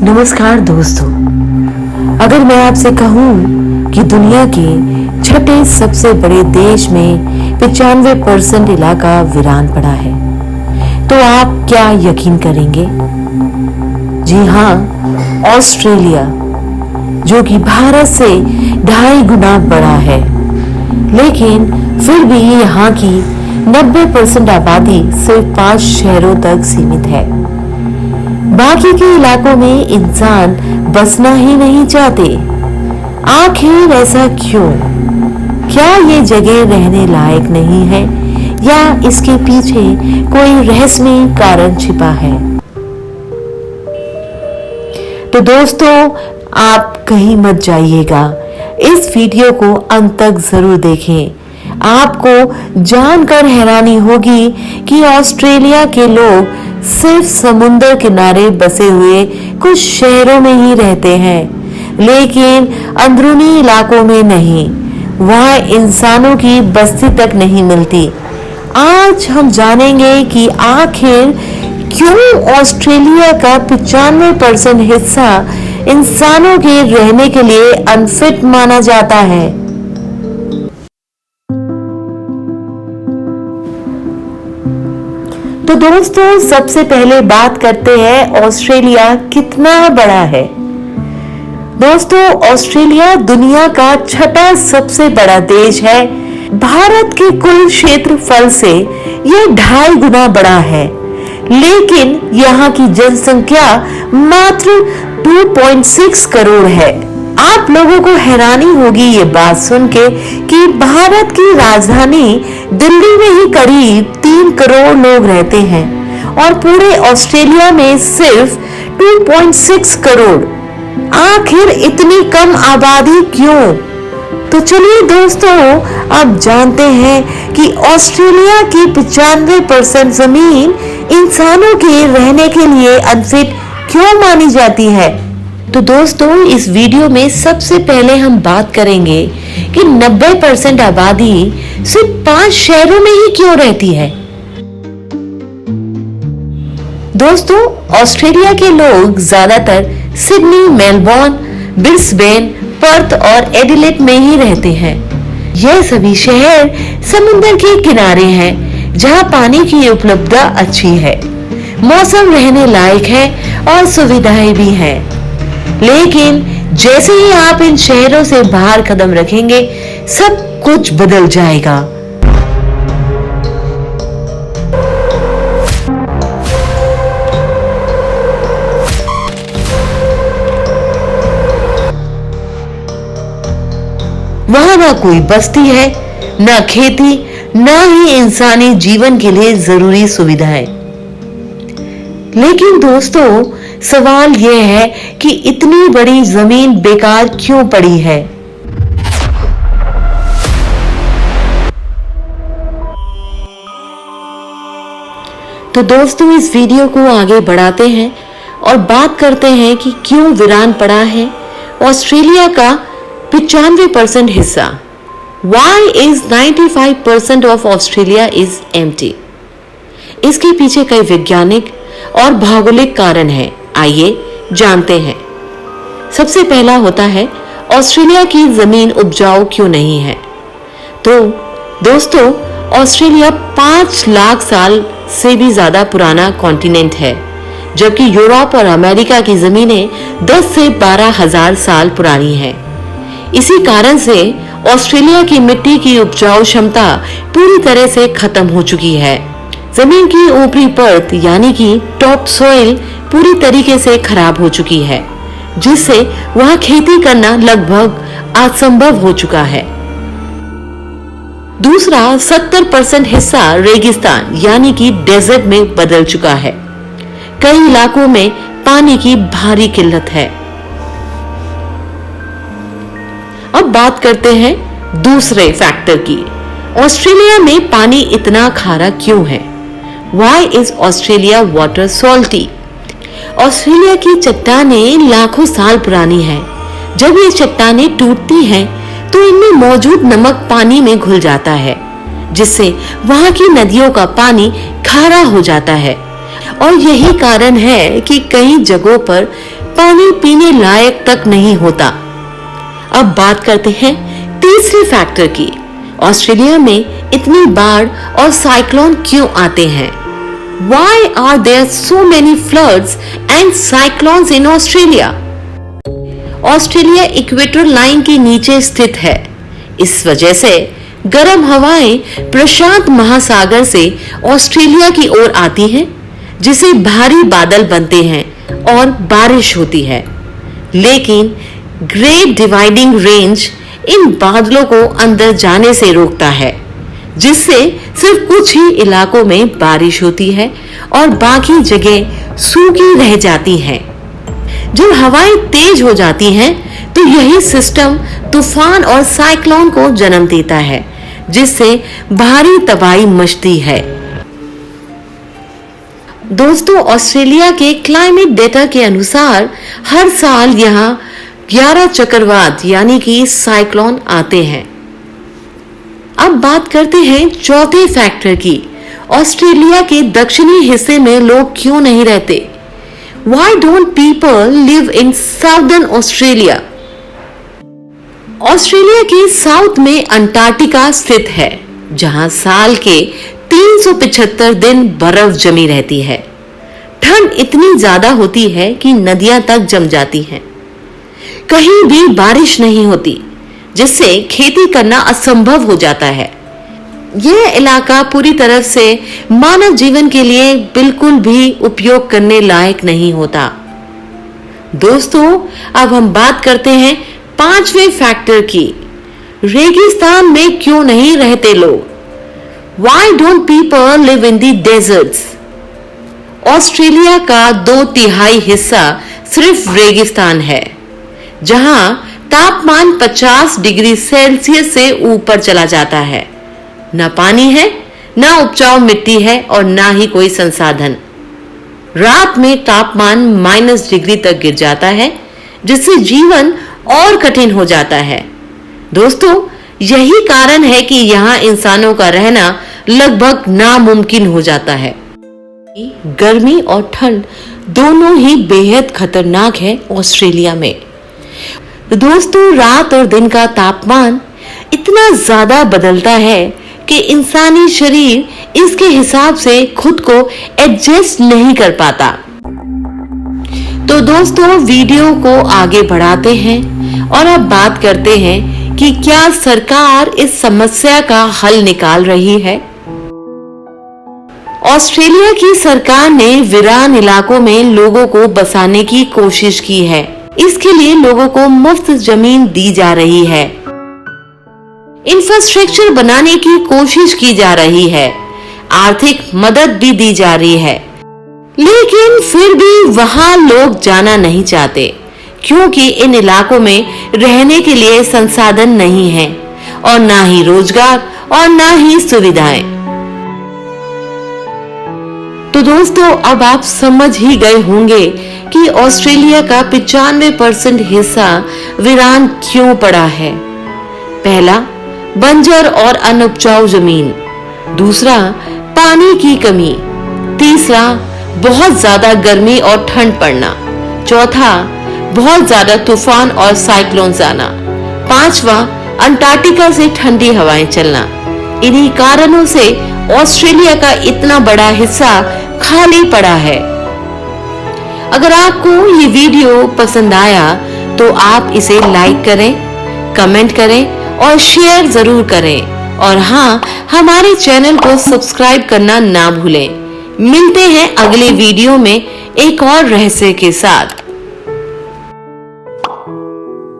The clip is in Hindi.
नमस्कार दोस्तों, अगर मैं आपसे कहूं कि दुनिया के छठे सबसे बड़े देश में 95% इलाका वीरान पड़ा है, तो आप क्या यकीन करेंगे? जी हाँ, ऑस्ट्रेलिया, जो कि भारत से 2.5 गुना बड़ा है, लेकिन फिर भी यहाँ की 90% आबादी सिर्फ 5 शहरों तक सीमित है। बाकी के इलाकों में इंसान बसना ही नहीं चाहते। आखिर ऐसा क्यों? क्या ये जगह रहने लायक नहीं है या इसके पीछे कोई रहस्यमय कारण छिपा है? तो दोस्तों, आप कहीं मत जाइएगा, इस वीडियो को अंत तक जरूर देखें। आपको जानकर हैरानी होगी कि ऑस्ट्रेलिया के लोग सिर्फ समुद्र किनारे बसे हुए कुछ शहरों में ही रहते हैं, लेकिन अंदरूनी इलाकों में नहीं। वहां इंसानों की बस्ती तक नहीं मिलती। आज हम जानेंगे कि आखिर क्यों ऑस्ट्रेलिया का 95% हिस्सा इंसानों के रहने के लिए अनफिट माना जाता है। तो दोस्तों, सबसे पहले बात करते हैं ऑस्ट्रेलिया कितना बड़ा है। दोस्तों, ऑस्ट्रेलिया दुनिया का छठा सबसे बड़ा देश है। भारत के कुल क्षेत्रफल से यह 2.5 गुना बड़ा है, लेकिन यहाँ की जनसंख्या मात्र 2.6 करोड़ है। आप लोगों को हैरानी होगी ये बात सुन के कि भारत की राजधानी दिल्ली में ही करीब 3 करोड़ लोग रहते हैं और पूरे ऑस्ट्रेलिया में सिर्फ 2.6 करोड़। आखिर इतनी कम आबादी क्यों? तो चलिए दोस्तों, अब जानते हैं कि ऑस्ट्रेलिया की 95% जमीन इंसानों के रहने के लिए अनफिट क्यों मानी जाती है। तो दोस्तों, इस वीडियो में सबसे पहले हम बात करेंगे कि 90% आबादी सिर्फ 5 शहरों में ही क्यों रहती है। दोस्तों, ऑस्ट्रेलिया के लोग ज्यादातर सिडनी, मेलबोर्न, ब्रिस्बेन, पर्थ और एडिलेड में ही रहते हैं। यह सभी शहर समुद्र के किनारे हैं, जहां पानी की उपलब्धता अच्छी है, मौसम रहने लायक है और सुविधाएं भी हैं। लेकिन जैसे ही आप इन शहरों से बाहर कदम रखेंगे, सब कुछ बदल जाएगा। वहां ना कोई बस्ती है, ना खेती, ना ही इंसानी जीवन के लिए जरूरी सुविधाएं। लेकिन दोस्तों, सवाल यह है कि इतनी बड़ी जमीन बेकार क्यों पड़ी है। तो दोस्तों, इस वीडियो को आगे बढ़ाते हैं और बात करते हैं कि क्यों वीरान पड़ा है ऑस्ट्रेलिया का 95% हिस्सा। Why is 95% of Australia is empty? इसके पीछे कई वैज्ञानिक और भौगोलिक कारण हैं। आइए जानते हैं। सबसे पहला होता है ऑस्ट्रेलिया की जमीन उपजाऊ क्यों नहीं है। तो दोस्तों, ऑस्ट्रेलिया 5 लाख साल से भी ज्यादा पुराना कॉन्टिनेंट है, जबकि यूरोप और अमेरिका की जमीनें 10 से 12 हजार साल पुरानी हैं। इसी कारण से ऑस्ट्रेलिया की मिट्टी की उपजाऊ क्षमता पूरी तरह से खत्म हो चुकी है। जमीन की ऊपरी परत यानी कि टॉप सॉइल पूरी तरीके से खराब हो चुकी है, जिससे वहां खेती करना लगभग असंभव हो चुका है। दूसरा, 70% हिस्सा रेगिस्तान यानी कि डेजर्ट में बदल चुका है। कई इलाकों में पानी की भारी किल्लत है। अब बात करते हैं दूसरे फैक्टर की। ऑस्ट्रेलिया में पानी इतना खारा क्यों है? Why is Australia water salty? Australia की चट्टानें लाखों साल पुरानी हैं। जब ये चट्टानें टूटती हैं, तो इनमें मौजूद नमक पानी में घुल जाता है, जिससे वहां की नदियों का पानी खारा हो जाता है। और यही कारण है कि कई जगहों पर पानी पीने लायक तक नहीं होता। अब बात करते हैं तीसरे फैक्टर की। ऑस्ट्रेलिया में इतनी बाढ़ और साइक्लोन क्यों आते हैं? Why are there so many floods and cyclones in Australia? Australia equator line के नीचे स्थित है। इस वजह से गर्म हवाएं प्रशांत महासागर से ऑस्ट्रेलिया की ओर आती हैं, जिससे भारी बादल बनते हैं और बारिश होती है। लेकिन ग्रेट डिवाइडिंग रेंज इन बादलों को अंदर जाने से रोकता है, जिससे सिर्फ कुछ ही इलाकों में बारिश होती है और बाकी जगह सूखी रह जाती हैं। जब हवाएं तेज हो जाती हैं, तो यही सिस्टम तूफान और साइक्लोन को जन्म देता है, जिससे भारी तबाही मचती है। दोस्तों, ऑस्ट्रेलिया के क्लाइमेट डेटा के अनुसार हर साल यहाँ 11 चक्रवात यानी कि साइक्लोन आते हैं। अब बात करते हैं चौथे फैक्टर की। ऑस्ट्रेलिया के दक्षिणी हिस्से में लोग क्यों नहीं रहते? Why don't people live in southern Australia? Australia के साउथ में अंटार्कटिका स्थित है, जहां साल के 375 दिन बर्फ जमी रहती है। ठंड इतनी ज्यादा होती है कि नदियां तक जम जाती हैं। कहीं भी बारिश नहीं होती, जिससे खेती करना असंभव हो जाता है। यह इलाका पूरी तरह से मानव जीवन के लिए बिल्कुल भी उपयोग करने लायक नहीं होता। दोस्तों, अब हम बात करते हैं पांचवें फैक्टर की। रेगिस्तान में क्यों नहीं रहते लोग? Why don't people live in the deserts? Australia का 2/3 हिस्सा सिर्फ रेगिस्तान है, जहां तापमान 50 डिग्री सेल्सियस से ऊपर चला जाता है। न पानी है, न उपजाऊ मिट्टी है और ना ही कोई संसाधन। रात में तापमान -डिग्री तक गिर जाता है, जिससे जीवन और कठिन हो जाता है। दोस्तों, यही कारण है कि यहाँ इंसानों का रहना लगभग नामुमकिन हो जाता है। गर्मी और ठंड दोनों ही बेहद खतरनाक है ऑस्ट्रेलिया में। दोस्तों, रात और दिन का तापमान इतना ज्यादा बदलता है कि इंसानी शरीर इसके हिसाब से खुद को एडजस्ट नहीं कर पाता। तो दोस्तों, वीडियो को आगे बढ़ाते हैं और अब बात करते हैं कि क्या सरकार इस समस्या का हल निकाल रही है। ऑस्ट्रेलिया की सरकार ने वीरान इलाकों में लोगों को बसाने की कोशिश की है। इसके लिए लोगों को मुफ्त जमीन दी जा रही है। इंफ्रास्ट्रक्चर बनाने की कोशिश की जा रही है। आर्थिक मदद भी दी जा रही है। लेकिन फिर भी वहां लोग जाना नहीं चाहते, क्योंकि इन इलाकों में रहने के लिए संसाधन नहीं है और ना ही रोजगार और ना ही सुविधाएं। तो दोस्तों, अब आप समझ ही गए होंगे कि ऑस्ट्रेलिया का 95% हिस्सा वीरान क्यों पड़ा है। पहला, बंजर और अनउपजाऊ जमीन। दूसरा, पानी की कमी। तीसरा, बहुत ज्यादा गर्मी और ठंड पड़ना। चौथा, बहुत ज्यादा तूफान और साइक्लोन्स आना। पांचवा, अंटार्कटिका से ठंडी हवाएं चलना। इन्हीं कारणों से ऑस्ट्रेलिया का इतना बड़ा हिस्सा खाली पड़ा है। अगर आपको ये वीडियो पसंद आया तो आप इसे लाइक करें, कमेंट करें और शेयर जरूर करें। और हाँ, हमारे चैनल को सब्सक्राइब करना ना भूलें। मिलते हैं अगले वीडियो में एक और रहस्य के साथ।